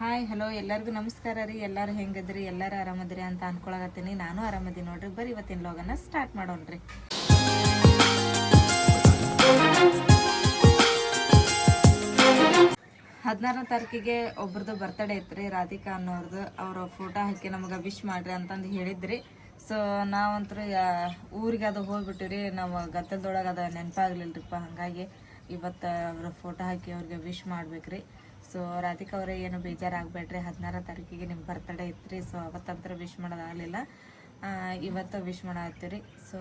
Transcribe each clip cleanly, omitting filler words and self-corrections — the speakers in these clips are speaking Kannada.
ಹಾಯ್ ಹಲೋ ಎಲ್ಲರಿಗೂ ನಮಸ್ಕಾರ ರೀ. ಎಲ್ಲರೂ ಹೆಂಗದ್ರಿ? ಎಲ್ಲರೂ ಆರಾಮದ್ರಿ ಅಂತ ಅನ್ಕೊಳಕತ್ತೀನಿ. ನಾನು ಆರಾಮದಿ ನೋಡ್ರಿ. ಬರ್ರಿ ಇವತ್ತಿನ ವ್ಲಾಗನ್ನ ಸ್ಟಾರ್ಟ್ ಮಾಡೋಣ್ರಿ. 16ನೇ ತಾರೀಕಿಗೆ ಒಬ್ರದ್ದು ಬರ್ತಡೇ ಐತ್ರಿ, ರಾಧಿಕಾ ಅನ್ನೋರ್ದು. ಅವ್ರ ಫೋಟೋ ಹಾಕಿ ನಮ್ಗೆ ವಿಶ್ ಮಾಡ್ರಿ ಅಂತಂದು ಹೇಳಿದ್ರಿ. ಸೊ ನಾವಂತೂ ಊರಿಗೆ ಅದು ಹೋಗ್ಬಿಟ್ಟಿವ್ರಿ. ನಾವು ಗದ್ದಲದೊಳಗೆ ಅದು ನೆನಪಾಗ್ಲಿಲ್ರಿಪ್ಪ. ಹಾಗಾಗಿ ಇವತ್ತು ಅವ್ರ ಫೋಟೋ ಹಾಕಿ ಅವ್ರಿಗೆ ವಿಶ್ ಮಾಡ್ಬೇಕ್ರಿ. ಸೊ ರಾಧಿಕಾ ಅವರೇ ಏನು ಬೇಜಾರಾಗಬೇಡ್ರಿ, 16ನೇ ತಾರೀಕಿಗೆ ನಿಮ್ಮ ಬರ್ತಡೇ ಇತ್ತು. ಸೊ ಅವತ್ತಂತರ ವಿಶ್ ಮಾಡೋದಾಗಲಿಲ್ಲ, ಇವತ್ತು ವಿಶ್ ಮಾಡತ್ತೀವಿ. ಸೊ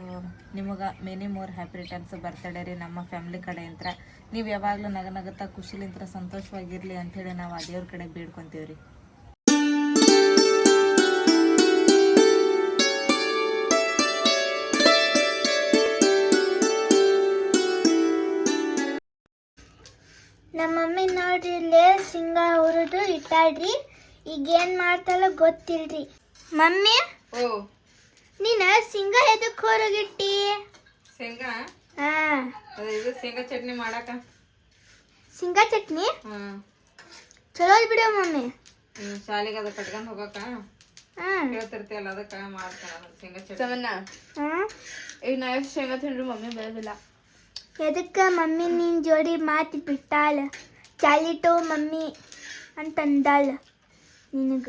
ನಿಮಗೆ many more happy returns birthday ರೀ ನಮ್ಮ ಫ್ಯಾಮಿಲಿ ಕಡೆಯಿಂದ. ನೀವು ಯಾವಾಗಲೂ ನಗನಗುತ್ತಾ ಖುಷಿಲಿಂತ್ರ ಸಂತೋಷವಾಗಿರಲಿ ಅಂಥೇಳಿ ನಾವು ಆ ದೇವ್ರ ಕಡೆ ಬೇಡ್ಕೊತೀವಿ ರೀ. ನಮ್ಮ ಮಮ್ಮಿ ನೋಡ್ರಿ ಇಲ್ಲೇ ಶೇಂಗಾ ಹುರಿದು ಇಟ್ಟಾಡ್ರಿ. ಈಗ ಏನ್ ಮಾಡ್ತಾಳ ಗೊತ್ತಿಲ್ರಿ. ಮಮ್ಮಿ ನೀನ ಶೇಂಗಾ ಎದಕ್ ಹೊರಗಿಟ್ಟಿ? ಶೇಂಗಾ ಹಾ ಇದು ಶೇಂಗಾ ಚಟ್ನಿ ಮಾಡಾಕ. ಶೇಂಗಾ ಚಟ್ನಿ ಚಲೋ ಬಿಡ ಮಮ್ಮಿ. ಶಾಲೆಗೆ ಅದ ಕಟ್ಕೊಂಡ್ ಹೋಗಾಕ ಹೇಳ್ತಿರ್ತೀಯಲ್ಲ, ಅದಕ್ಕೆ ಮಾಡ್ತಾನ ಶೇಂಗಾ ಚಟ್ನಿ. ಈಗ ನಾ ಎಷ್ಟು ಶೇಂಗಾ ತಿಂದ್ರು ಮಮ್ಮಿ ಬರೋದಿಲ್ಲ. ಎದಕ್ಕ ಮಮ್ಮಿ ನಿನ್ ಜೋಡಿ ಮಾತಿ ಬಿಟ್ಟಾಳ, ಚಾಲಿಟೋ ಮಮ್ಮಿ ಅಂತಂದಾಳ ನಿನಗ.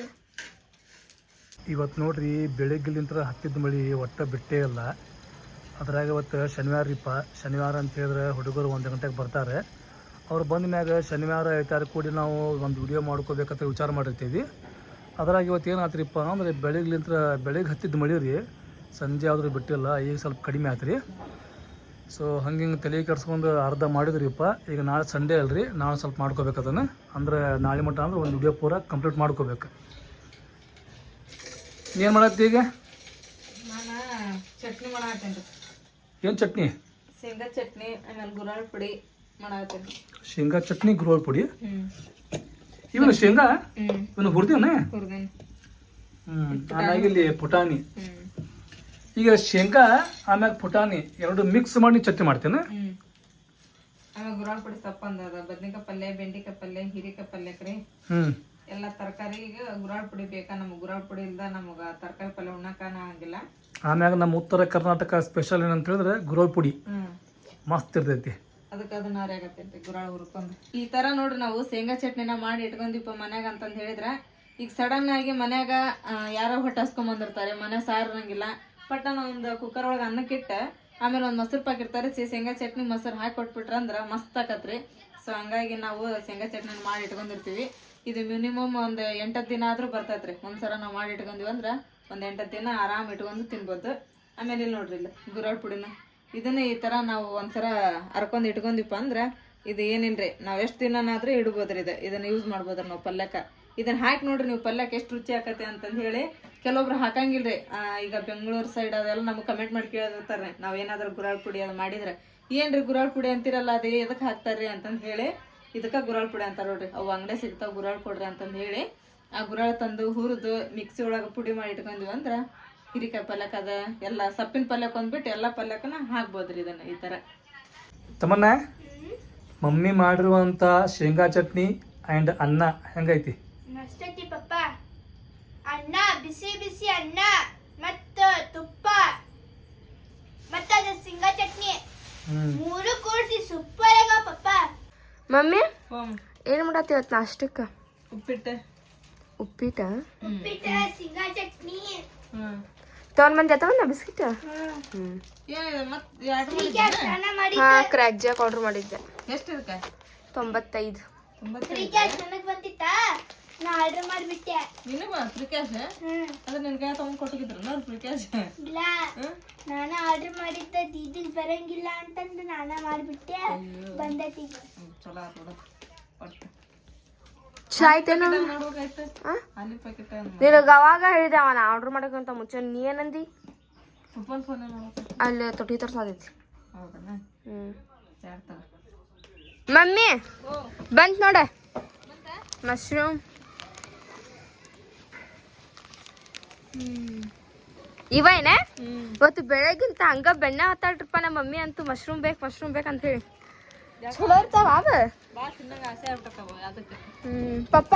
ಇವತ್ತು ನೋಡ್ರಿ ಬೆಳಗ್ಗೆಲಿಂತ್ರ ಹತ್ತಿದ ಮಳಿ ಒಟ್ಟ ಬಿಟ್ಟೇ ಇಲ್ಲ. ಅದ್ರಾಗ ಇವತ್ತು ಶನಿವಾರ ರೀಪ. ಶನಿವಾರ ಅಂತ ಹೇಳಿದ್ರೆ ಹುಡುಗರು 1 ಗಂಟೆಗೆ ಬರ್ತಾರೆ. ಅವ್ರು ಬಂದ ಮ್ಯಾಗ ಶನಿವಾರ ಐತಾರು ಕೂಡಿ ನಾವು ಒಂದು ವಿಡಿಯೋ ಮಾಡ್ಕೋಬೇಕಂತ ವಿಚಾರ ಮಾಡಿರ್ತೀವಿ. ಅದ್ರಾಗ ಇವತ್ತು ಏನಾತ್ರಿಪ್ಪ ಅಂದ್ರೆ ಬೆಳಗ್ಗೆ ಹತ್ತಿದ ಮಳಿ ರೀ, ಸಂಜೆ ಆದರೂ ಬಿಟ್ಟಿಲ್ಲ. ಈಗ ಸ್ವಲ್ಪ ಕಡಿಮೆ ಆಯ್ತು. ಸೊ ಹಂಗೆ ತಲೆ ಕೆಡ್ಸ್ಕೊಂಡು ಅರ್ಧ ಮಾಡಿದ್ರಿಪ್ಪ. ಈಗ ನಾಳೆ ಸಂಡೇ ಅಲ್ರಿ, ನಾಳೆ ಸ್ವಲ್ಪ ಮಾಡ್ಕೋಬೇಕು ಅದನ್ನು. ಅಂದ್ರೆ ನಾಳೆ ಮಟ್ಟ ಅಂದ್ರೆ ಒಂದು ವಿಡಿಯೋ ಪೂರ ಕಂಪ್ಲೀಟ್ ಮಾಡ್ಕೋಬೇಕು. ಏನು ಮಾಡತ್ತಿ ಈಗ? ನಾನು ಚಟ್ನಿ ಮಾಡತ್ತೇನ್ರಿ. ಏನು ಚಟ್ನಿ? ಶೇಂಗಾ ಚಟ್ನಿ, ಆಮೇಲೆ ಗುರಾಳ್ ಪುಡಿ ಮಾಡತ್ತೇನೆ. ಶೇಂಗಾ ಚಟ್ನಿ, ಗುರೋಳ್ ಪುಡಿ. ಇವನು ಶೇಂಗಾ ಇವನು ಹುರಿದೇವನ ಹುರಿದೇನಿ. ಆಮ್ಯಾಗ ಇಲ್ಲಿ ಪುಟಾಣಿ. ಈಗ ಶೇಂಗಾ ಆಮ್ಯಾಗ ಪುಟಾಣಿ ಎರಡು ಮಿಕ್ಸ್ ಮಾಡಿ ಚಟ್ನಿ ಮಾಡ್ತೇನೆ. ಆಮೇಲೆ ಗುರಾಳ್ ಪುಡಿ ಸಪ್ಪಂದ ಬದ್ನಿಕಾಯಿ ಪಲ್ಯ, ಬೆಂಡಿಕಾಯಿ ಪಲ್ಯ, ಹೀರೆಕಾಯಿ ಪಲ್ಯಕ್ರಿ. ಎಲ್ಲ ತರಕಾರಿಗೆ ಗುರಾಳ್ ಪುಡಿ ಬೇಕಾ. ನಮ್ಗೆ ಗುರಾಳ್ ಪುಡಿ ಇಲ್ದ ನಮಗ ತರಕಾರಿ ಪಲ್ಯ ಉಣ್ಣಕಾನ ಆಗಂಗಿಲ್ಲ. ಆಮ್ಯಾಗ ನಮ್ಮ ಉತ್ತರ ಕರ್ನಾಟಕ ಸ್ಪೆಷಲ್ ಏನಂತ ಹೇಳಿದ್ರೆ ಗುರೋಳ್ ಪುಡಿ ಮಸ್ತ್ ಇರ್ತೈತಿ. ಅದಕ್ಕೆ ಅದನ್ನ ಅರಿಯಾಗತ್ತೈತಿ ಗುರಾಳ್ ಹುರ್ಕೊಂಡು. ಈ ತರ ನೋಡ್ರಿ ನಾವು ಶೇಂಗಾ ಚಟ್ನಿನ ಮಾಡಿ ಇಟ್ಕೊಂಡಿಪ್ಪ ಮನ್ಯಾಗ ಅಂತಂದ್ ಹೇಳಿದ್ರ, ಈಗ ಸಡನ್ ಆಗಿ ಮನ್ಯಾಗ ಯಾರೋ ಹೊಟ್ಟೆ ಹಸ್ಕೊಂಡ್ ಬಂದಿರ್ತಾರೆ, ಮನೆ ಸಾರಂಗಿಲ್ಲ. ಪಟ್ಟನ ಒಂದು ಕುಕ್ಕರ್ ಒಳಗೆ ಅನ್ನಕ್ಕಿಟ್ಟ ಆಮೇಲೆ ಒಂದು ಮೊಸರು ಪಾಕಿರ್ತಾರೆ. ಶೇಂಗಾ ಚಟ್ನಿ ಮೊಸರು ಹಾಕಿ ಕೊಟ್ಬಿಟ್ರ ಅಂದ್ರ ಮಸ್ತ್ ಆಕತ್ರಿ. ಸೊ ಹಂಗಾಗಿ ನಾವು ಶೇಂಗಾ ಚಟ್ನಿ ಮಾಡಿ ಇಟ್ಕೊಂಡಿರ್ತೀವಿ. ಇದು ಮಿನಿಮಮ್ ಒಂದು 8 ದಿನ ಆದ್ರೂ ಬರ್ತೈತ್ರಿ. ಒಂದ್ಸಲ ನಾವು ಮಾಡಿ ಇಟ್ಕೊಂಡಿವಿ ಅಂದ್ರ ಒಂದ್ 8 ದಿನ ಆರಾಮ್ ಇಟ್ಕೊಂಡು ತಿನ್ಬೋದು. ಆಮೇಲೆ ಇಲ್ಲಿ ನೋಡ್ರಿ ಇಲ್ಲ ಗುರಾಳ್ ಪುಡಿನ ಇದನ್ನ ಈ ತರ ನಾವು ಒಂದ್ಸಲ ಹರ್ಕೊಂಡ್ ಇಟ್ಕೊಂಡಿಪ್ಪ ಅಂದ್ರ ಇದು ಏನಿಲ್ರಿ, ನಾವ್ ಎಷ್ಟ್ ದಿನನಾದ್ರೂ ಇಡ್ಬೋದ್ರಿ. ಇದನ್ನ ಯೂಸ್ ಮಾಡ್ಬೋದ್ರಿ ನಾವು ಪಲ್ಯಕ್ಕ. ಇದನ್ನ ಹಾಕಿ ನೋಡ್ರಿ ನೀವು ಪಲ್ಯಕ್ಕೆ ಎಷ್ಟು ರುಚಿ ಆಕತಿ ಅಂತಂದ್ ಹೇಳಿ. ಕೆಲವೊಬ್ರು ಹಾಕಂಗಿಲ್ರಿ. ಈಗ ಬೆಂಗಳೂರು ಸೈಡ್ ಅದೆಲ್ಲ ನಮ್ಗೆ ಕಮೆಂಟ್ ಮಾಡಿ ಕೇಳಿರ್ತಾರೆ, ನಾವ್ ಏನಾದ್ರು ಗುರಾಳ್ ಪುಡಿ ಅದು ಮಾಡಿದ್ರೆ, ಏನ್ರಿ ಗುರಾಳ್ ಪುಡಿ ಅಂತಿರಲ್ಲ, ಅದೇ ಎದಕ್ ಹಾಕ್ತಾರ್ರಿ ಅಂತಂದ್ ಹೇಳಿ. ಇದಕ್ಕ ಗುರಾಳ್ ಪುಡಿ ಅಂತಾರ ನೋಡ್ರಿ. ಅವು ಅಂಗಡಿ ಸಿಗ್ತಾವ ಗುರಾಳ್ ಪುಡ್ರಿ ಅಂತಂದ್ ಹೇಳಿ. ಆ ಗುರಾಳ್ ತಂದು ಹುರಿದು ಮಿಕ್ಸಿ ಒಳಗೆ ಪುಡಿ ಮಾಡಿ ಇಟ್ಕೊಂಡಿವಿ ಅಂದ್ರ ಹೀರಿಕಾಯಿ ಪಲ್ಯಕ್ಕೆ ಅದ ಎಲ್ಲ ಸೊಪ್ಪಿನ ಪಲ್ಯಕ್ಕೆ ಒಂದ್ಬಿಟ್ಟು ಎಲ್ಲ ಪಲ್ಯಕ್ಕನ ಹಾಕ್ಬೋದ್ರಿ ಇದನ್ನ ಈ ತರ. ತಮ್ಮನ್ನ ಮಮ್ಮಿ ಮಾಡಿರುವಂತ ಶೇಂಗಾ ಚಟ್ನಿ ಅಂಡ್ ಅನ್ನ ಹೆಂಗೈತಿ? ಮಸ್ತೈತಿ ಪಪ್ಪ. ಅನ್ನ ಬಿಸಿ ಬಿಸಿ ಅನ್ನ ಮತ್ತ ತುಪ್ಪ ಮತ್ತ ಅದ ಶೇಂಗಾ ಚಟ್ನಿ ಮೂರು ಕೂಡಿಸಿ ಸೂಪರ್ ಆಗ ಪಪ್ಪ. ಮಮ್ಮಿ ಏನ್ ಮಾಡತ್ತಿ ಇವತ್ತು ನಾಷ್ಟಕ್ಕ? ಉಪ್ಪಿಟ್ಟು. ಉಪ್ಪಿಟ್ಟ ಶೇಂಗಾ ಚಟ್ನಿ ತಗೊಂಡ್ ಬಂದೆ ತಗೊಂಡ ಬಿಸ್ಕಿಟ್. ಹಾ ಕ್ರ್ಯಾಕ್ ಜಾಕ್ ಆರ್ಡರ್ ಮಾಡಿದ್ದೆ. ಎಷ್ಟು ಇದಕ್ಕ? 95. ನನಗ್ ಬಂದಿತ್ತಾ, ನಾ ಆರ್ಡರ್ ಮಾಡ್ಬಿಟ್ಟೆ. ನಿನಗ ಫ್ರೀ ಕ್ಯಾಶ್? ಅದ್ರ ನಿನ್ ಕೈ ತಗೊಂಡ್ ಕೊಟ್ಟಿದ್ರು ಫ್ರೀ ಕ್ಯಾಶ್? ಇಲ್ಲ, ನಾನು ಆರ್ಡರ್ ಮಾಡಿದ್ದ ದೀದಿಗ್ ಬರಂಗಿಲ್ಲ ಅಂತಂದು ನಾನ ಮಾಡ್ಬಿಟ್ಟೆ. ಬಂದೈತಿ. ಚಲೋ ಆತ ಒಟ್ಟು. ಚಾಯ್ತೇನ ನಿನಗ ಅವಾಗ ಹೇಳಿದೆ ಅವನ ಆರ್ಡರ್ ಮಾಡಕ್ಕಂತ ಮುಂಚೆ. ನೀ ಏನಂದಿ? ಅಲ್ಲಿ ತೊಟ್ಟಿ ತರ್ಸದೈತಿ. ಮಮ್ಮಿ ಬಂತ್ ನೋಡ ಮಶ್ರೂಮ್. ಇವೇನ ಇವತ್ತು ಬೆಳಗ್ಗಿಂತ ಹಂಗ ಬೆಣ್ಣೆ ಹತ್ತಾಳ್ರಪ್ಪ ನಮ್ಮ ಮಮ್ಮಿ ಅಂತೂ ಮಶ್ರೂಮ್ ಬೇಕಂತ ಹೇಳಿ. ಚಲೋ ಇರ್ತಾವ ಅವ. ಬಾ ತಿನ್ನಂಗ ಆಸೆ ಆಗ್ಬಿಟ್ಟವ ಅದಕ್ಕೆ. ಪಪ್ಪ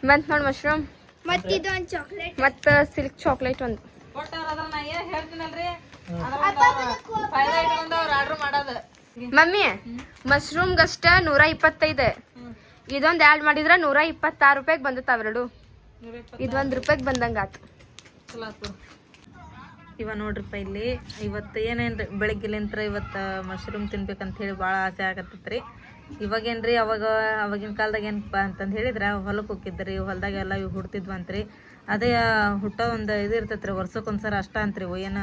ಬಂತ್ ನೋಡಿ ಮಶ್ರೂಮ್ ಮತ್ತೆ ಇದೊಂದು ಚಾಕ್ಲೇಟ್. ಮತ್ತು ಸಿಲ್ಕ್ ಚಾಕ್ಲೇಟ್ ಒಂದು. ಒಟ್ಟು ಅದ್ರ ನಾ ಏನ್ ಹೇಳ್ತೀನಲ್ರಿ ಫಾಯ್ದಾ ಇಟ್ಕೊಂಡು ಅವ್ರು ಆರ್ಡರ್ ಮಾಡೋದು. ಮಮ್ಮಿ ಮಶ್ರೂಮ್ಗಷ್ಟ 125. ಇದೊಂದು ಆ್ಯಡ್ ಮಾಡಿದ್ರೆ 126 ರೂಪಾಯಿಗೆ ಬಂದತ್ತ ಅವೆರಡು. ಇದು ₹1 ಬಂದಂಗೆ ಆತು. ಚಲೋ ಆತು. ಇವ ನೋಡ್ರಿಪ್ಪ ಇಲ್ಲಿ ಇವತ್ತು ಏನೇನ್ರಿ ಬೆಳಗ್ಗೆಲಿಂತ್ರ ಇವತ್ತು ಮಶ್ರೂಮ್ ತಿನ್ಬೇಕಂತ ಹೇಳಿ ಭಾಳ ಆಸೆ ಆಗತ್ತೈತ್ರಿ. ಇವಾಗೇನ್ರಿ ಅವಾಗಿನ ಕಾಲದಾಗ ಏನಪ್ಪ ಅಂತಂದು ಹೇಳಿದ್ರೆ ಹೊಲಕ್ಕೆ ಹೋಗಿದ್ರಿ, ಹೊಲದಾಗೆಲ್ಲ ಇವು ಹುಡ್ತಿದ್ವಂತ್ರಿ. ಅದೇ ಹುಟ್ಟೋ ಒಂದು ಇದು ಇರ್ತೈತ್ರಿ, ವರ್ಷಕ್ಕೊಂದ್ಸರ ಅಷ್ಟ ಅಂತ್ರಿ ಇವು ಏನು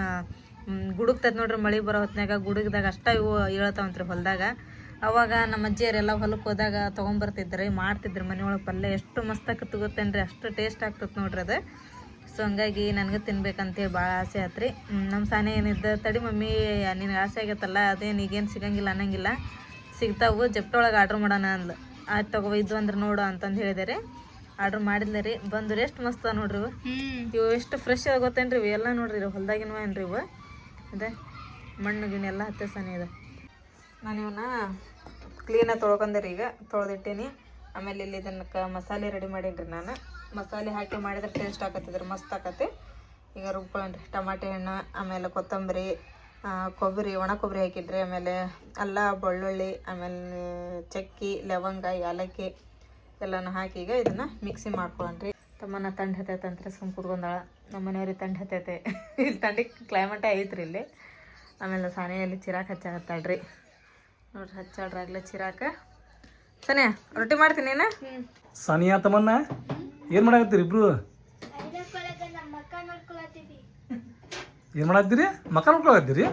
ಗುಡುಗ್ತೈತೆ ನೋಡ್ರಿ. ಮಳೆ ಬರೋ ಹೊತ್ನಾಗ ಗುಡುಗ್ದಾಗ ಅಷ್ಟ ಇವು ಹೇಳ್ತಾವಂತ್ರಿ ಹೊಲದಾಗ. ಅವಾಗ ನಮ್ಮ ಅಜ್ಜಿಯರೆಲ್ಲ ಹೊಲಕ್ಕೆ ಹೋದಾಗ ತೊಗೊಂಬರ್ತಿದ್ರಿ, ಮಾಡ್ತಿದ್ರಿ ಮನೆಯೊಳಗೆ ಪಲ್ಯ. ಎಷ್ಟು ಮಸ್ತ್ ಆಕತ್ತು ಗೊತ್ತೇನ್ರಿ, ಅಷ್ಟು ಟೇಸ್ಟ್ ಆಗ್ತದೆ ನೋಡ್ರಿ ಅದು. ಸೊ ಹಂಗಾಗಿ ನನಗೆ ತಿನ್ಬೇಕಂತೇಳಿ ಭಾಳ ಆಸೆ ಆತ್ರಿ. ನಮ್ಮ ಸಾನೆ ಏನಿದ್ದ ತಡಿ ಮಮ್ಮಿ ನಿನಗೆ ಆಸೆ ಆಗತ್ತಲ್ಲ, ಅದೇನು ಈಗೇನು ಸಿಗಂಗಿಲ್ಲ ಅನ್ನಂಗಿಲ್ಲ, ಸಿಗ್ತಾವು ಜಪ್ಟೊಳಗೆ ಆರ್ಡ್ರ್ ಮಾಡೋಣ ಅಂದ್ಲು. ಆಯ್ತು ತಗೋ ಇದು ಅಂದ್ರೆ ನೋಡು ಅಂತಂದು ಹೇಳಿದೆ ರೀ. ಆರ್ಡ್ರ್ ಮಾಡಿದ್ಲೆ ರೀ, ಬಂದು ಎಷ್ಟು ಮಸ್ತ್ ನೋಡ್ರಿ ಇವು. ಇವು ಎಷ್ಟು ಫ್ರೆಶ್ ಗೊತ್ತೇನ್ರಿ ಇವು ಎಲ್ಲ ನೋಡ್ರಿ. ಇವು ಹೊಲ್ದಾಗಿನವ ಏನ್ರಿ ಇವು. ಅದೇ ಮಣ್ಣು ಗಿಣ್ಣೆಲ್ಲ ಹತ್ತೆ ಸನಿ ಇದೆ. ನಾನು ಇವನ್ನ ಕ್ಲೀನಾಗಿ ತೊಳ್ಕೊಂಡೆ ರೀ, ಈಗ ತೊಳೆದಿಟ್ಟೀನಿ. ಆಮೇಲೆ ಇಲ್ಲಿ ಇದನ್ನು ಮಸಾಲೆ ರೆಡಿ ಮಾಡೀನಿ ರೀ ನಾನು. ಮಸಾಲೆ ಹಾಕಿ ಮಾಡಿದ್ರೆ ಟೇಸ್ಟ್ ಆಕತ್ತಿದ್ರಿ, ಮಸ್ತ್ ಆಕತಿ. ಈಗ ರುಬ್ಕೊಳ್ಳೋಣ್ರಿ. ಟಮಾಟೆ ಹಣ್ಣು, ಆಮೇಲೆ ಕೊತ್ತಂಬರಿ, ಕೊಬ್ಬರಿ, ಒಣ ಕೊಬ್ಬರಿ ಹಾಕಿದ್ರಿ, ಆಮೇಲೆ ಅಲ್ಲ ಬೆಳ್ಳುಳ್ಳಿ, ಆಮೇಲೆ ಚಕ್ಕಿ, ಲವಂಗ, ಏಲಕ್ಕಿ ಎಲ್ಲನೂ ಹಾಕಿ ಈಗ ಇದನ್ನು ಮಿಕ್ಸಿ ಮಾಡ್ಕೊಳ್ಳೋಣ್ರಿ. ತಮ್ಮನ ತಂಡ ಹತ್ತೈತೆ ಅಂತ ಸುಮ್ಮ ಕುಡ್ಕೊಂಡಾಳ. ನಮ್ಮ ಮನೆಯವ್ರಿಗೆ ತಂಡ ಹತ್ತೈತೆ. ಇಲ್ಲಿ ತಂಡಿಗೆ ಕ್ಲೈಮೇಟೇ ಐತ್ರಿ ಇಲ್ಲಿ. ಆಮೇಲೆ ಸಾನೆಯಲ್ಲಿ ಚಿರಾಕ್ ಹಚ್ಚಾಕತ್ತಾಳ್ರಿ ನೋಡ್ರಿ, ಹಚ್ಚಾಡ್ರಾಗ್ಲೇ ಚಿರಾಕ. ಸನಿಯಾ ರೊಟ್ಟಿ ಮಾಡ್ತೀನಿ ನೀನು. ಸಾನಿಯಾ ತಮ್ಮನ್ನ ಏನು ಮಾಡಾಕತ್ತೀರಿ ಇಬ್ರು? ನಮ್ಮ ಮಕ್ಕ ನೋಡ್ಕೊಳತ್ತೀವಿ. ಏನು ಮಾಡಾಕತ್ತೀರಿ? ಮಕ್ಕ ನೋಡ್ಕೊಳತ್ತೀರಿ?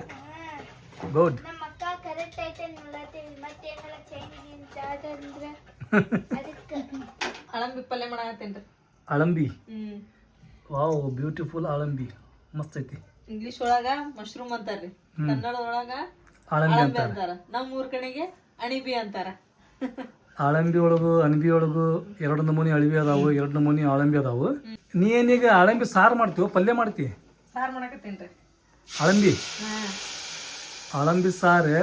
ಗುಡ್. ನಮ್ಮ ಮಕ್ಕ ಕರೆಕ್ಟ್ ಐತೆ ನೋಡತ್ತೀವಿ. ಮತ್ತೇನಲ್ಲ ಚೈನ್ ಅಂದ್ರೆ ಅದಕ್ಕೆ ಅಳಂಬಿ ಪಲ್ಯ ಮಾಡಾಕತ್ತೀನಿ ರೀ. ಅಳಂಬಿ. ವಾವ್, ಬ್ಯೂಟಿಫುಲ್ ಅಳಂಬಿ, ಮಸ್ತ್ ಐತಿ. ಇಂಗ್ಲಿಷ್ ಒಳಗ ಮಶ್ರೂಮ್ ಅಂತಾರ್ರಿ, ಕನ್ನಡ ಒಳಗ ಅಳಂಬಿ ಅಂತಾರ. ನಮ್ಮ ಊರ್ ಕಡೆಗೆ ಅಣಿಬಿ ಅಂತಾರ. ಆಳಂಬಿ ಒಳಗು ಅಣಬಿ ಒಳಗು 2 ನಮೂನಿ ಅಳವಿ ಅದಾವು, 2 ನಮೂನಿ ಆಳಂಬಿ ಅದಾವು. ನೀ ಏನೀಗ ಆಳಂಬಿ ಸಾರು ಮಾಡ್ತೀವಿ, ಪಲ್ಯ ಮಾಡ್ತೀವಿ? ಸಾರು ಮಾಡಾಕತ್ತೀನಿ ರೀ. ಆಳಂಬಿ ಆಳಂಬಿ ಸಾರು,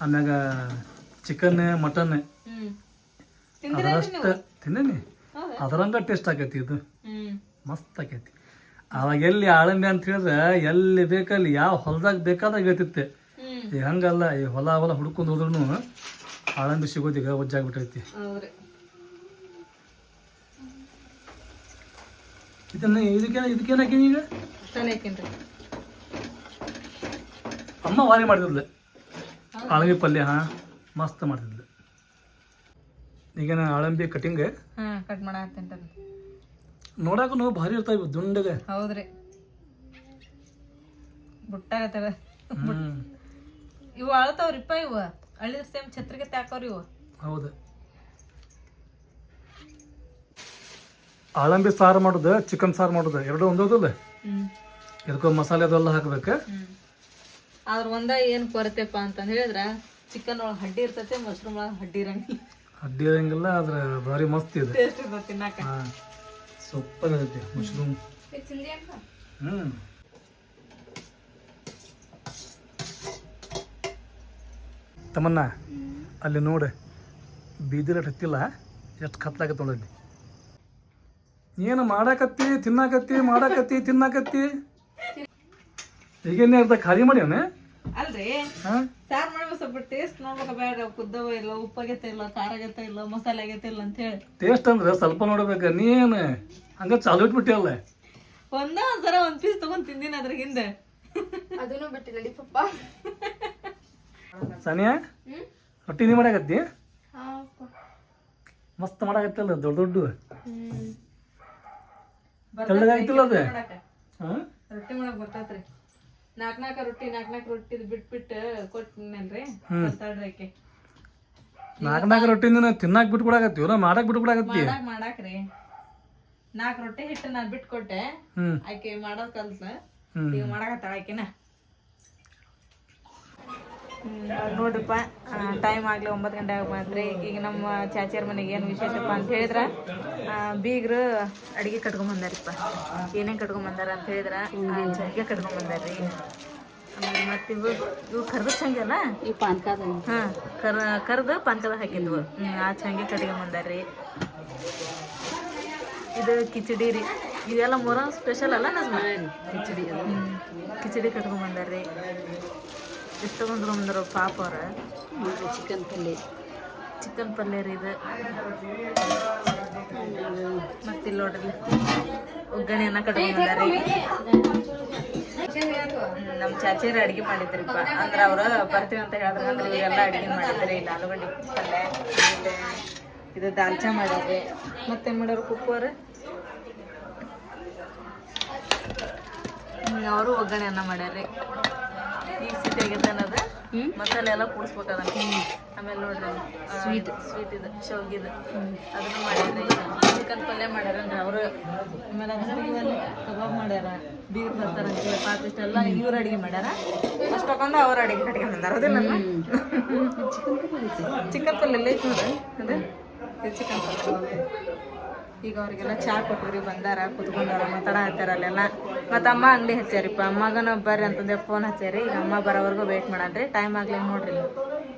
ಆಮ್ಯಾಗ ಚಿಕನ್, ಮಟನ್ ಅದರಷ್ಟು ತಿನ್ನೇನಿ. ಅದರಂಗ ಟೇಸ್ಟ್ ಆಕೈತಿ ಇದು, ಮಸ್ತ್ ಆಕೈತಿ. ಅವಾಗ ಎಲ್ಲಿ ಆಳಂಬಿ ಅಂತ ಹೇಳಿದ್ರೆ ಎಲ್ಲಿ ಬೇಕಲ್ಲಿ ಯಾವ ಹೊಲದಾಗ ಬೇಕಾದಾಗ ಹೇಳ್ತಿತ್ತೆ. ಈಗ ಹಂಗಲ್ಲ, ಈ ಹೊಲ ಹುಡ್ಕೊಂಡು ಹೋದ್ರೂ ಆಳಂಬಿ ಸಿಗೋದೀಗ ಒಜ್ಜಾಗ್ಬಿಟ್ಟೈತಿ. ಇದಕ್ಕೇನು ಹಾಕಿನಿ ಈಗ? ಅಮ್ಮ ವಾರಿ ಮಾಡಿದ್ಲು ಆಳಂಬಿ ಪಲ್ಯ. ಮಸ್ತ್ ಮಾಡ್ತಿದ್ಲು. ಈಗೇನ ಆಳಂಬಿ ಕಟಿಂಗ್ ಕಟ್ ಮಾಡಾಕತ್ತೀನಿ. ನೋಡಾಕು ಭಾರಿ ಇರ್ತಾವ ದುಂಡಗೆ. ಹೌದ್ರಿ, ಬುಟ್ಟಾಗತ್ತವ. ಇವು ಅಳ್ತಾವ್ರಿಪ್ಪ. ಇವು ಅಳಿದ್ರ ಸೇಮ್ ಛತ್ರಿಗೆ ತಾಕವ್ರಿ ಇವು. ಹೌದು. ಆಳಂಬಿ ಸಾರು ಮಾಡೋದು, ಚಿಕನ್ ಸಾರು ಮಾಡೋದು ಎರಡು ಒಂದೋದಲ್ಲ. ಇದಕ್ಕೂ ಮಸಾಲೆ ಅದೆಲ್ಲ ಹಾಕ್ಬೇಕು. ಆದ್ರ ಒಂದ ಏನ್ ಕೊರತೆಪ್ಪ ಅಂತಂದ್ ಹೇಳಿದ್ರ ಚಿಕನ್ ಒಳಗೆ ಹಡ್ಡಿ ಇರ್ತೈತೆ, ಮಶ್ರೂಮ್ ಒಳಗೆ ಹಡ್ಡಿ ಇರಂಗಿಲ್ಲ. ಹಡ್ಡಿ ಇರಂಗಿಲ್ಲ, ಆದ್ರೆ ಭಾರಿ ಮಸ್ತ್ ಇದೆ. ಟೇಸ್ಟ್ ಇರ್ತೈತಿ ತಿನ್ನಾಕ. ಸೂಪರ್ ಇರುತ್ತೆ ಮಶ್ರೂಮ್. ತಮ್ಮನ್ನ ಅಲ್ಲಿ ನೋಡು, ಬೀದಿಲ ಹತ್ತಿಲ್ಲ, ಎಷ್ಟು ಕತ್ಲಾಗತ್ತೆ ನೋಡಲ್ಲಿ. ಏನು ಮಾಡಾಕತ್ತಿ, ತಿನ್ನಾಕತ್ತಿ, ಮಾಡಾಕತ್ತಿ, ತಿನ್ನಾಕತ್ತಿ. ಈಗೇನೇ ಅರ್ಧ ಖಾಲಿ ಮಾಡ್ಯವನೆ ಅಲ್ರಿ. ಸಾರ್ ಮಾಡ್ಬೇಕು, ಸ್ವಲ್ಪ ಟೇಸ್ಟ್ ನೋಡ್ಬೇಕ ಬೇಡ. ಕುದ್ದವ ಇಲ್ಲ, ಉಪ್ಪಾಗೈತೆ ಇಲ್ಲ, ಖಾರ ಆಗೈತೆ ಇಲ್ಲ, ಮಸಾಲೆ ಆಗೈತೆ ಇಲ್ಲ ಅಂತ ಹೇಳಿ ಟೇಸ್ಟ್ ಅಂದ್ರೆ ಸ್ವಲ್ಪ ನೋಡ್ಬೇಕ. ನೀನು ಹಂಗ ಚಾಲು ಇಟ್ಬಿಟ್ಟಿಯಲ್ಲ. ಒಂದ್ಸರ ಒಂದ್ ಪೀಸ್ ತಗೊಂಡ್ ತಿಂದಿನ ಅದ್ರ ಹಿಂದೆ. ಅದನ್ನು ಬಿಟ್ಟಿಲ್ಲ ಪಪ್ಪ. ಸಾನಿಯಾ ರೊಟ್ಟಿ ನೀ ಮಾಡಾಕತ್ತಿ? ಮಸ್ತ್ ಮಾಡಾಕತ್ತಲ್ಲ, ದೊಡ್ಡ ದೊಡ್ಡ ತೆಳ್ಳಗಾಗಿತ್ತಲ್ಲ ಅದ. ರೊಟ್ಟಿ ಮಾಡಕ್ ಬರ್ತೈತ್ರಿ. ನಾಲ್ಕ ರೊಟ್ಟಿ ಬಿಟ್ಬಿಟ್ಟು ಕೊಟ್ಟಿನಲ್ರಿ. ಮಾತಾಡ್ರಿ, 4 ರೊಟ್ಟಿ ತಿನ್ನಾಕ್ ಬಿಟ್ಟು ಕೊಡಾಕತ್ತೀವ, ಮಾಡಾಕ್ ಬಿಟ್ಟು ಕೊಡಾಕತ್ತಿ. ಮಾಡಾಕ್ರಿ 4 ರೊಟ್ಟಿ ಹಿಟ್ಟು ನಾ ಬಿಟ್ಕೊಟ್ಟೆ. ಆಕೆ ಮಾಡೋದ್ ಕಲ್ತ ಈಗ ಮಾಡಾಕತ್ತಾಳ ಆಕಿನ. ನೋಡ್ರಿಪ್ಪ, ಟೈಮ್ ಆಗಲಿ 9 ಗಂಟೆ ಆಗ ಬಂದ್ರಿ. ಈಗ ನಮ್ಮ ಚಾಚಿಯರ್ ಮನೆಗೆ ಏನು ವಿಶೇಷಪ್ಪ ಅಂತ ಹೇಳಿದ್ರೆ, ಬೀಗರು ಅಡುಗೆ ಕಟ್ಕೊಂಬಂದಾರಿಪ್ಪ. ಏನೇನು ಕಟ್ಕೊಂಬಂದಾರ ಅಂತ ಹೇಳಿದ್ರೆ, ಚಂಗೆ ಕಟ್ಕೊಂಬಂದಾರ್ರಿ. ಆಮೇಲೆ ಮತ್ತು ಇವು ಕರ್ದ ಚಂಗೆ ಅಲ್ಲ, ಈ ಪಾನ್ಕದ. ಹಾಂ, ಕರ್ದು ಪಾನ್ಕದ ಹಾಕಿದ್ವು. ಆ ಚಂಗೆ ಕಟ್ಕೊಂಬಂದಾರ್ರಿ. ಇದು ಕಿಚಡಿ ರೀ. ಇದೆಲ್ಲ ಮೊಹರಂ ಸ್ಪೆಷಲ್ ಅಲ್ಲ ನಜ್ಮ? ಕಿಚಡಿ ಕಿಚಡಿ ಕಟ್ಕೊಂಡ್ಬಂದಾರ್ರಿ. ಎಷ್ಟು ತಗೊಂಡ್ರು ಪಾಪ ಅವ್ರ. ಚಿಕನ್ ಪಲ್ಯ ರೀ ಇದು. ಮತ್ತೆ ಇಲ್ಲಿ ನೋಡ್ರಿ ಒಗ್ಗರಣೆಯನ್ನ ಕಟ್ಕೊಂಡ್ಬಂದಾರ್ರಿ. ನಮ್ಮ ಚಾಚಿಯರು ಅಡುಗೆ ಮಾಡಿದ್ರಿಪ್ಪ. ಅಂದ್ರೆ ಅವ್ರು ಬರ್ತೀವಿ ಅಂತ ಹೇಳಿದ್ರೆ ಅಂದ್ರೆ ಇವರೆಲ್ಲ ಅಡುಗೆ ಮಾಡಿದ್ರಿ. ಇಲ್ಲಿ ಆಲೂಗಡ್ಡೆ ಪಲ್ಯ, ಇದು ದಾಲ್ಚಾ ಮಾಡ್ಯಾರ್ರಿ. ಮತ್ತೇನು ಮಾಡ್ಯಾರ ಕುಕ್ಕುವರು ಅವರು ಒಗ್ಗರಣೆ ಅನ್ನ ಮಾಡ್ಯಾರ್ರಿ. ಈಗ ಸಿಟಿ ಆಗೈತೆ ಅನ್ನೋದು ಮಸಾಲೆ ಎಲ್ಲ ಕೂಡಿಸ್ಬೇಕದ. ಆಮೇಲೆ ನೋಡ್ರಿ ಸ್ವೀಟ್ ಇದು ಶೌಗಿದು ಅದನ್ನು ಮಾಡ್ಯಾರ್ರಿ. ಚಿಕನ್ ಪಲ್ಯ ಮಾಡ್ಯಾರನ್ರಿ ಅವರು. ಆಮೇಲೆ ಅದ್ರಲ್ಲಿ ಕಬಾಬ್ ಮಾಡ್ಯಾರ. ಬೀರ್ ಬರ್ತಾರ ಅಂತೇಳಿ ಪಾಪ ಇಷ್ಟೆಲ್ಲ ಇವ್ರು ಅಡುಗೆ ಮಾಡ್ಯಾರ. ಅಷ್ಟು ತಗೊಂಡು ಅವ್ರು ಅಡುಗೆ ಬಂದಾರ. ಅದಿಲ್ಲ ಚಿಕನ್ ಪಲ್ಯ ಎಲ್ಲ ಐತೆ ನೋಡ್ರಿ. ಅದೇ ಇದು ಚಿಕನ್ ಪಲ್ಯ. ಈಗ ಅವ್ರಿಗೆಲ್ಲ ಚಹಾ ಕೊಟ್ರಿ, ಬಂದಾರ, ಕುತ್ಕೊಂಡಾರ, ಮಾತಾಡ ಹಚ್ಚಾರ ಅಲ್ಲೆಲ್ಲ. ಮತ್ತು ಅಮ್ಮ ಅಂಗಡಿ ಹಚ್ಚಾರಿಪ್ಪ. ಅಮ್ಮಗನ ಬರ್ರಿ ಅಂತಂದೇಳಿ ಫೋನ್ ಹಚ್ಚಾರಿ. ಈಗ ಅಮ್ಮ ಬರೋವರೆಗೂ ವೆಯ್ಟ್ ಮಾಡಾನ್ರಿ. ಟೈಮ್ ಆಗ್ಲಿ ನೋಡ್ರಿ,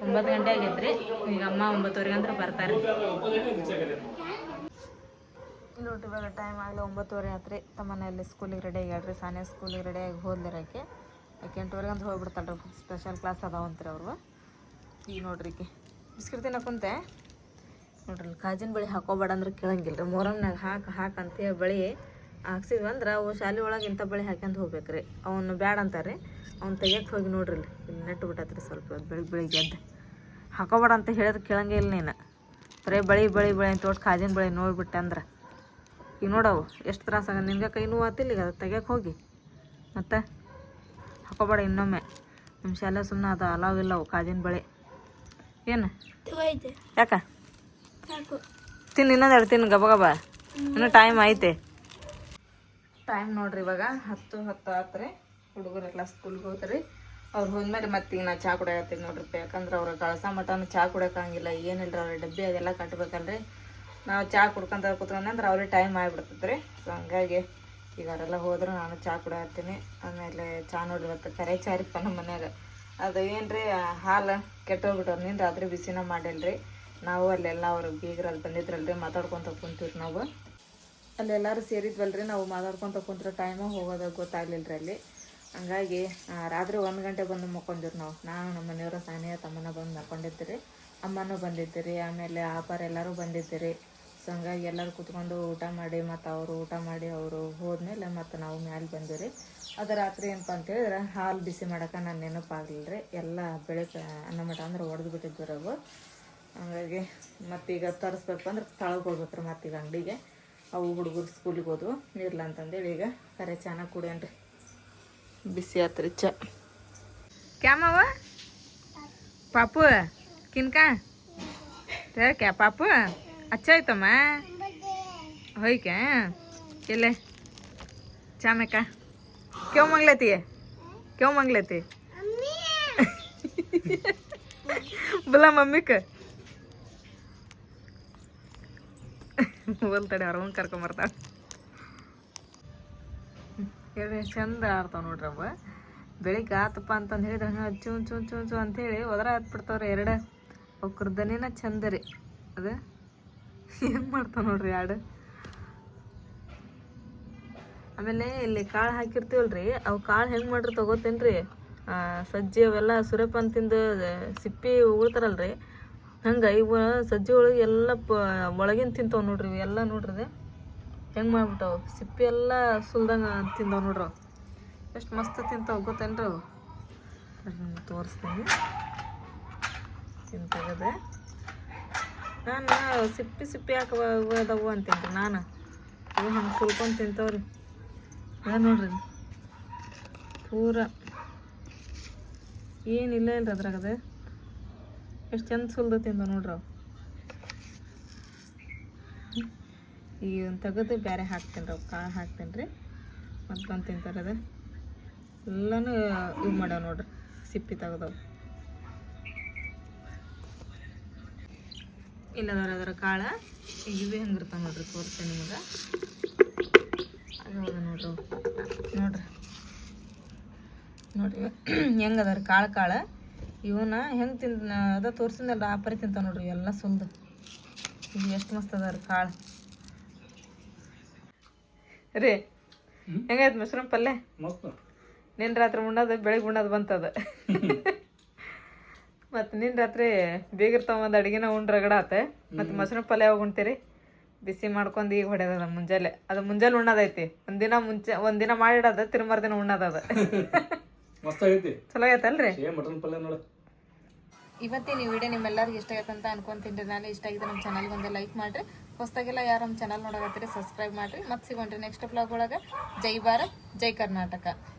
9 ಗಂಟೆ ಆಗೈತ್ರಿ. ಈಗ ಅಮ್ಮ 9:30 ಅಂದ್ರೆ ಬರ್ತಾರೆ ನೋಡ್ರಿ. ಇವಾಗ ಟೈಮ್ ಆಗಲಿ 9:30 ಆತ್ರಿ. ತಮ್ಮನೆಯಲ್ಲಿ ಸ್ಕೂಲಿಗೆ ರೆಡಿ ಆಗ್ಯಾಡ್ರಿ. ಸಾನಿಯಾ ಸ್ಕೂಲಿಗೆ ರೆಡಿಯಾಗಿ ಹೋದ್ಲಿರಕ್ಕೆ. ಆಕೆ 8:00 ಅಂತ ಹೋಗ್ಬಿಡ್ತಾಳ್ರಿ. ಸ್ಪೆಷಲ್ ಕ್ಲಾಸ್ ಅದಾವಂತ್ರಿ ಅವ್ರು. ಈಗ ನೋಡ್ರಿ ಈಕೆ ಬಿಸ್ಕಿಟ್ ತಿನ್ನೋ ಕುಂತೆ ನೋಡ್ರಿ. ಕಾಜಿನ ಬಳಿ ಹಾಕೋಬೇಡ ಅಂದ್ರೆ ಕೇಳಂಗಿಲ್ಲ ರೀ. ಮೊಹರಂನಾಗ ಹಾಕಂತೇಳಿ ಬಳಿ ಹಾಕ್ಸಿದ್ವಿ ಅಂದ್ರೆ ಅವು ಶಾಲೆ ಒಳಗೆ ಇಂಥ ಬಳಿ ಹಾಕ್ಯಂತ ಹೋಗ್ಬೇಕ್ರಿ. ಅವನು ಬ್ಯಾಡ ಅಂತಾರೆ. ಅವ್ನು ತೆಗಿಯಕ್ಕೆ ಹೋಗಿ ನೋಡ್ರಿ ಇಲ್ಲಿ ನೆಟ್ಟು ಬಿಟ್ಟತ್ರಿ. ಸ್ವಲ್ಪ ಬೆಳಿಗ್ಗೆ ಎದ್ದು ಹಾಕೋಬೇಡ ಅಂತ ಹೇಳಿದ್ರೆ ಕೇಳಂಗೇ ಇಲ್ಲ. ನೀನು ಬರೀ ಬಳಿ ಅಂತ ತೋಟ ಕಾಜಿನ ಬಳಿ ನೋಡ್ಬಿಟ್ಟೆ ಅಂದ್ರೆ ಈಗ ನೋಡವು ಎಷ್ಟು ತ್ರಾಸ ಆಗ. ನಿನ್ಗೆ ಕೈ ನೋವು ಆತಿಲ್ಲ ಈಗ ಅದು ತೆಗಿಯಕ್ಕೆ ಹೋಗಿ. ಮತ್ತು ಹಾಕೋಬೇಡ ಇನ್ನೊಮ್ಮೆ. ನಿಮ್ಮ ಶಾಲೆ ಸುಮ್ಮನೆ ಅದು ಅಲಾವಿಲ್ಲ ಅವು ಕಾಜಿನ ಬಳಿ. ಏನು ಯಾಕ ತಿನ್ನು? ಇನ್ನೊಂದು 2 ತಿನ್ನು ಗಬ. ಇನ್ನೂ ಟೈಮ್ ಐತೆ. ಟೈಮ್ ನೋಡ್ರಿ ಇವಾಗ 10 ಆತ್ರಿ. ಹುಡುಗರೆಲ್ಲ ಸ್ಕೂಲ್ಗೆ ಹೋಗ್ತಾರೆ. ಅವ್ರು ಹೋದ್ಮೇಲೆ ಮತ್ತೆ ಈಗ ನಾ ಚಹಾ ಕುಡಿಯತ್ತೀನಿ ನೋಡ್ರಿ. ಯಾಕಂದ್ರೆ ಅವ್ರು ಕಳಸ ಮಟನು ಚಹಾ ಕುಡಿಯೋಕ್ಕಾಗಿಲ್ಲ. ಏನಿಲ್ಲ ಅವ್ರ ಡಬ್ಬಿ ಅದೆಲ್ಲ ಕಟ್ಬೇಕಲ್ರಿ. ನಾವು ಚಹಾ ಕುಡ್ಕೊಂತ ಕೂತ್ಕೊಂಡ್ರೆ ಅವ್ರಿಗೆ ಟೈಮ್ ಆಗಿಬಿಡ್ತೈತೆ ರೀ. ಸೊ ಹಂಗಾಗಿ ಈಗ ಅವರೆಲ್ಲ ಹೋದ್ರೆ ನಾನು ಚಹಾ ಕುಡಿಯತ್ತೀನಿ. ಆಮೇಲೆ ಚಹಾ ನೋಡ್ರಿ ಇವತ್ತು ಕರೆ ಚಾರಿಪ್ಪ ನಮ್ಮ ಮನ್ಯಾಗ. ಅದು ಏನು ರೀ ಹಾಲು ಕೆಟ್ಟೋಗ್ಬಿಟ್ಟವ್ರು. ನಿಂದು ರಾತ್ರಿ ಬಿಸಿನ ಮಾಡಿಲ್ರಿ. ನಾವು ಅಲ್ಲೆಲ್ಲ ಅವ್ರು ಬೀಗ್ರಲ್ಲಿ ಬಂದಿದ್ರಲ್ರಿ. ಮಾತಾಡ್ಕೊತ ಕುಂತೀವ್ರಿ ನಾವು. ಅಲ್ಲೆಲ್ಲರೂ ಸೇರಿದ್ವಲ್ರಿ. ನಾವು ಮಾತಾಡ್ಕೊತ ಕುಂತ್ರೆ ಟೈಮಾಗ ಹೋಗೋದು ಗೊತ್ತಾಗ್ಲಿಲ್ಲ ರೀ ಅಲ್ಲಿ. ಹಂಗಾಗಿ ರಾತ್ರಿ 1 ಗಂಟೆ ಬಂದು ಮಕ್ಕೊಂಡಿವ್ರಿ ನಾವು. ನಾನು ನಮ್ಮ ಮನೆಯವರು ಸಾನಿಯಾ ತಮ್ಮನ ಬಂದು ಮಕ್ಕೊಂಡಿದ್ದೀರಿ. ಅಮ್ಮನೂ ಬಂದಿದ್ದೀರಿ. ಆಮೇಲೆ ಆಪಾರ ಎಲ್ಲರೂ ಬಂದಿದ್ದೀರಿ. ಸೊ ಹಂಗಾಗಿ ಎಲ್ಲರೂ ಕೂತ್ಕೊಂಡು ಊಟ ಮಾಡಿ ಮತ್ತು ಅವರು ಊಟ ಮಾಡಿ ಅವರು ಹೋದ್ಮೇಲೆ ಮತ್ತು ನಾವು ಮ್ಯಾಲೆ ಬಂದಿರಿ. ಅದು ರಾತ್ರಿ ಏನಪ್ಪ ಅಂತೇಳಿದ್ರೆ ಹಾಲು ಬಿಸಿ ಮಾಡೋಕೆ ನಾನು ನೆನಪಾಗಲಿಲ್ಲ ರೀ. ಎಲ್ಲ ಬೆಳಗ್ಗೆ ಅನ್ನ ಮಟ ಅಂದ್ರೆ ಒಡೆದು ಬಿಟ್ಟಿದ್ವಿ ಅವು. ಹಂಗಾಗಿ ಮತ್ತೀಗ ತರಿಸ್ಬೇಕು ಅಂದ್ರೆ ತಳಗೆ ಹೋಗ್ಬೇಕು ರೀ. ಮತ್ತೀಗ ಅಂಗಡಿಗೆ ಅವು ಹುಡುಗರು ಸ್ಕೂಲಿಗೆ ಹೋದ್ವು. ಇರ್ಲ ಅಂತಂದೇಳಿ ಈಗ ಕರೆ ಚೆನ್ನಾಗಿ ಕುಡಿಯನ್ರಿ. ಬಿಸಿ ಆತ್ರಿ ಚಾ. ಕ್ಯಾಮವ ಪಾಪು किनका तेरा क्या पापू अच्छा है तो मैं हो क्या चले चा में का क्यों मांग लेती है बोला मम्मी का बोलताड़े ಅವ್ರ ಕರ್ಕೊಂಬರ್ತಾಳೆ. ಚಂದ ಆಡ್ತಾವ ನೋಡ್ರಿ ಅವ. ಬೆಳಿಗ್ಗೆ ಆತಪ್ಪ ಅಂತಂದು ಹೇಳಿದ್ರೆ ಚೂನ್ ಚೂನ್ ಚೂನ್ ಚೂ ಅಂಥೇಳಿ ಒದರ ಹತ್ಬಿಡ್ತಾವ್ರಿ. ಎರಡು ಅವ್ರ ದನಿನ ಚಂದ ರೀ. ಅದು ಏನು ಮಾಡ್ತಾವ ನೋಡ್ರಿ ಹಾಡು. ಆಮೇಲೆ ಇಲ್ಲಿ ಕಾಳು ಹಾಕಿರ್ತೀವಲ್ರಿ, ಅವು ಕಾಳು ಹೆಂಗೆ ಮಾಡ್ರಿ ತಗೋತೇನ್ರಿ. ಸಜ್ಜಿ ಅವೆಲ್ಲ ಸೂರ್ಯಪಾನ ತಿಂದು ಸಿಪ್ಪಿ ಉಳ್ತಾರಲ್ರಿ, ಹಂಗೆ ಇವು ಸಜ್ಜಿ ಒಳಗೆ ಎಲ್ಲ ಒಳಗಿನ ತಿಂತಾವ ನೋಡ್ರಿ. ಇವೆಲ್ಲ ನೋಡ್ರಿ ಹೆಂಗೆ ಮಾಡ್ಬಿಟ್ಟವು. ಸಿಪ್ಪಿ ಎಲ್ಲ ಸುಲ್ದಂಗೆ ತಿಂದವು ನೋಡ್ರಿ. ಎಷ್ಟು ಮಸ್ತ್ ತಿಂತಾವ ಗೊತ್ತೇನ್ರಿ ಅವು. ತೋರಿಸ್ತೀನಿ ತಿಂತಾಗದೆ. ನಾನು ಸಿಪ್ಪಿ ಹಾಕದವು ಅಂತೀನಿ ನಾನು. ಇವು ಹಂಗೆ ಸುಲ್ಕೊಂಡು ತಿಂತಾವ್ರಿ. ಅದ ನೋಡ್ರಿ ಪೂರ ಏನಿಲ್ಲ ಇಲ್ರಿ ಅದ್ರಾಗದ. ಎಷ್ಟು ಚಂದ ಸುಲ್ದು ತಿಂದ ನೋಡ್ರಿ ಅವು. ಈಗ ತೆಗೆದು ಬೇರೆ ಹಾಕ್ತೀನಿ ರೀ. ಅವು ಕಾಳು ಹಾಕ್ತೀನಿ ರೀ. ಮತ್ತೊಂದು ತಿಂತಾರೆ. ಅದು ಎಲ್ಲನೂ ಇವು ಮಾಡ್ಯಾವ ನೋಡ್ರಿ. ಸಿಪ್ಪಿ ತೆಗೆದವು ಇಲ್ಲದವ್ರ ಅದರ ಕಾಳು. ಈಗ ಇವೇ ಹೆಂಗಿರ್ತಾವೆ ನೋಡ್ರಿ. ತೋರಿಸ್ತೇನೆ ನಿಮಗೆ. ಅದು ನೋಡ್ರಿ ಹೆಂಗೆ ಅದಾರ ಕಾಳು. ಇವನ್ನ ಹೆಂಗೆ ಅದ ತೋರಿಸಿದ್ನಲ್ಲ ಆ ಪರಿ ತಿಂತಾವ ನೋಡ್ರಿ. ಎಲ್ಲ ಸುಲ್ದು. ಇದು ಎಷ್ಟು ಮಸ್ತ್ ಅದಾರ ಕಾಳು. ರೀ ಹೆಂಗಾಯ್ತು ಮಶ್ರೂಮ್ ಪಲ್ಯ? ಮಸ್ತ್. ನಿನ್ನ ರಾತ್ರಿ ಉಣ್ಣೋದು ಬೆಳಿಗ್ಗೆ ಉಣ್ಣೋದು ಬಂತದ. ಮತ್ತು ನಿನ್ನ ರಾತ್ರಿ ಬೀಗರ್ ತೊಗೊಂಬಂದು ಅಡುಗೆನ ಉಂಡು ರಗಡ ಆತ. ಮತ್ತು ಮಶ್ರೂಮ್ ಪಲ್ಯ ಯಾವಾಗ ಉಣ್ತೀರಿ? ಬಿಸಿ ಮಾಡ್ಕೊಂಡು ಈಗ ಹೊಡೆಯೋದ ಮುಂಜಾನೆ. ಅದು ಮುಂಜಾನೆ ಉಣ್ಣೋದೈತಿ. ಒಂದಿನ ಮಾಡಿಡೋದು ತಿರುಮರ್ದಿನ ಉಣ್ಣೋದದ. ಮಸ್ತ್ ಆಗೈತಿ. ಚಲೋ ಆಗೈತಲ್ರಿ? ಮಟನ್ ಪಲ್ಯ ನೋಡಿ. ಇವತ್ತಿನ ಈ ವಿಡಿಯೋ ನಿಮ್ಮೆಲ್ಲರಿಗೂ ಇಷ್ಟ ಆಗೈತೆ ಅಂತ ಅನ್ಕೊಂತೀನಿ ರೀ. ನಾನು ಇಷ್ಟ ಆಗಿದೆ ನಮ್ಮ ಚಾನಲ್ಗೆ ಒಂದೇ ಲೈಕ್ ಮಾಡಿರಿ. ಹೊಸದಾಗೆಲ್ಲ ಯಾರು ನಮ್ಮ ಚಾನಲ್ ನೋಡಕತ್ತೀರಿ ಸಬ್ಸ್ಕ್ರೈಬ್ ಮಾಡಿರಿ. ಮತ್ತೆ ಸಿಗೋಣ್ರಿ ನೆಕ್ಸ್ಟ್ ಬ್ಲಾಗ್ ಒಳಗೆ. ಜೈ ಭಾರತ್ ಜೈ ಕರ್ನಾಟಕ.